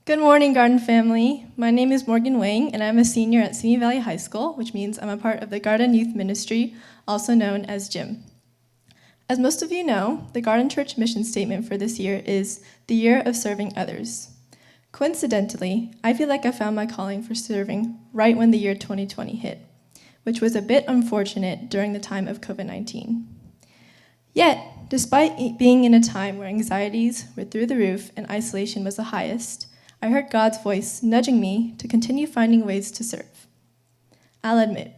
Good morning, Garden family. My name is Morgan Wang, and I'm a senior at Simi Valley High School, which means I'm a part of the Garden Youth Ministry, also known as GYM. As most of you know, the Garden Church mission statement for this year is the year of serving others. Coincidentally, I feel like I found my calling for serving right when the year 2020 hit, which was a bit unfortunate during the time of COVID-19. Yet, despite being in a time where anxieties were through the roof and isolation was the highest, I heard God's voice nudging me to continue finding ways to serve. I'll admit,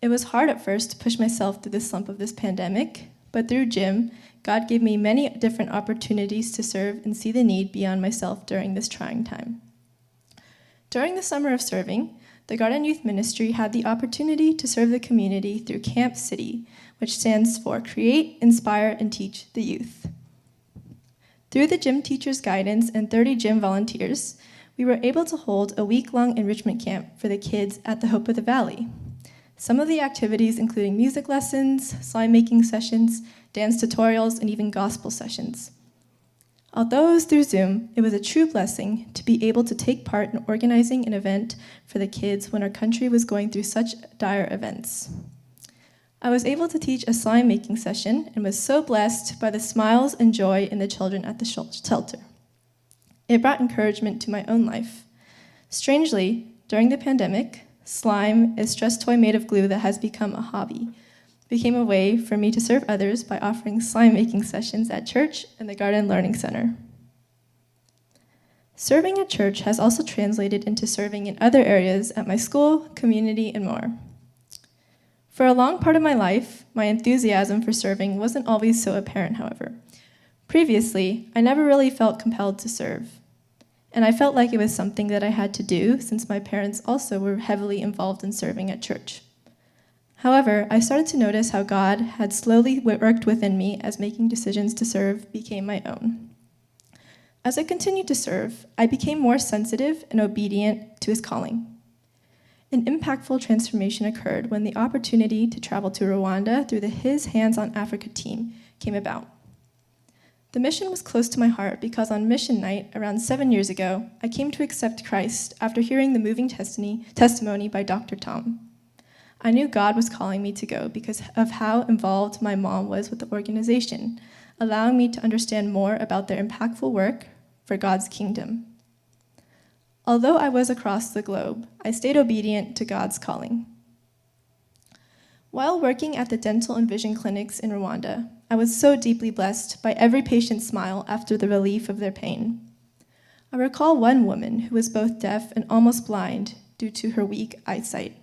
it was hard at first to push myself through the slump of this pandemic, but through GYM, God gave me many different opportunities to serve and see the need beyond myself during this trying time. During the summer of serving, the Garden Youth Ministry had the opportunity to serve the community through Camp City, which stands for Create, Inspire, and Teach the Youth. Through the GYM teacher's guidance and 30 GYM volunteers, we were able to hold a week-long enrichment camp for the kids at the Hope of the Valley. Some of the activities including music lessons, slime making sessions, dance tutorials, and even gospel sessions. Although it was through Zoom, it was a true blessing to be able to take part in organizing an event for the kids when our country was going through such dire events. I was able to teach a slime making session and was so blessed by the smiles and joy in the children at the shelter. It brought encouragement to my own life. Strangely, during the pandemic, slime, a stress toy made of glue that has become a hobby, became a way for me to serve others by offering slime making sessions at church and the Garden Learning Center. Serving at church has also translated into serving in other areas at my school, community, and more. For a long part of my life, my enthusiasm for serving wasn't always so apparent, however. Previously, I never really felt compelled to serve, and I felt like it was something that I had to do since my parents also were heavily involved in serving at church. However, I started to notice how God had slowly worked within me as making decisions to serve became my own. As I continued to serve, I became more sensitive and obedient to His calling. An impactful transformation occurred when the opportunity to travel to Rwanda through the His Hands on Africa team came about. The mission was close to my heart because on mission night around 7 years ago, I came to accept Christ after hearing the moving testimony by Dr. Tom. I knew God was calling me to go because of how involved my mom was with the organization, allowing me to understand more about their impactful work for God's kingdom. Although I was across the globe, I stayed obedient to God's calling. While working at the dental and vision clinics in Rwanda, I was so deeply blessed by every patient's smile after the relief of their pain. I recall one woman who was both deaf and almost blind due to her weak eyesight.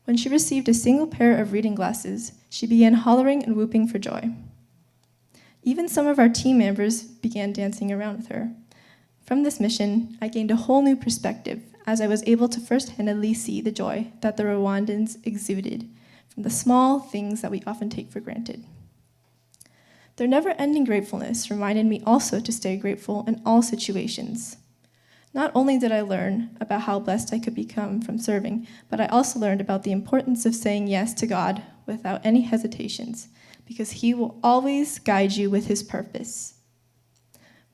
When she received a single pair of reading glasses, she began hollering and whooping for joy. Even some of our team members began dancing around with her. From this mission, I gained a whole new perspective as I was able to first-handedly see the joy that the Rwandans exuded from the small things that we often take for granted. Their never-ending gratefulness reminded me also to stay grateful in all situations. Not only did I learn about how blessed I could become from serving, but I also learned about the importance of saying yes to God without any hesitations, because He will always guide you with His purpose.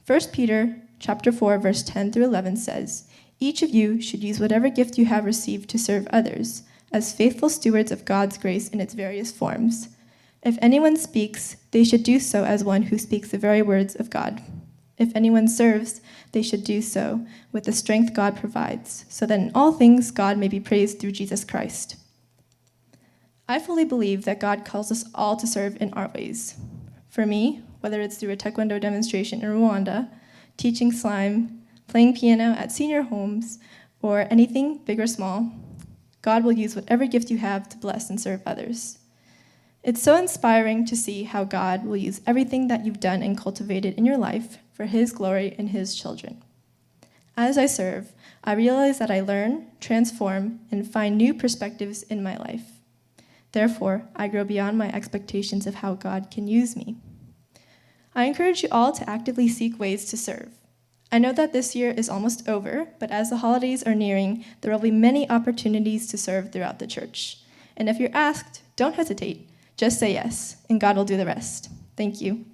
1 Peter Chapter 4, verse 10 through 11 says, "Each of you should use whatever gift you have received to serve others, as faithful stewards of God's grace in its various forms. If anyone speaks, they should do so as one who speaks the very words of God. If anyone serves, they should do so with the strength God provides, so that in all things God may be praised through Jesus Christ." I fully believe that God calls us all to serve in our ways. For me, whether it's through a Taekwondo demonstration in Rwanda, teaching slime, playing piano at senior homes, or anything big or small, God will use whatever gift you have to bless and serve others. It's so inspiring to see how God will use everything that you've done and cultivated in your life for His glory and His children. As I serve, I realize that I learn, transform, and find new perspectives in my life. Therefore, I grow beyond my expectations of how God can use me. I encourage you all to actively seek ways to serve. I know that this year is almost over, but as the holidays are nearing, there will be many opportunities to serve throughout the church. And if you're asked, don't hesitate. Just say yes, and God will do the rest. Thank you.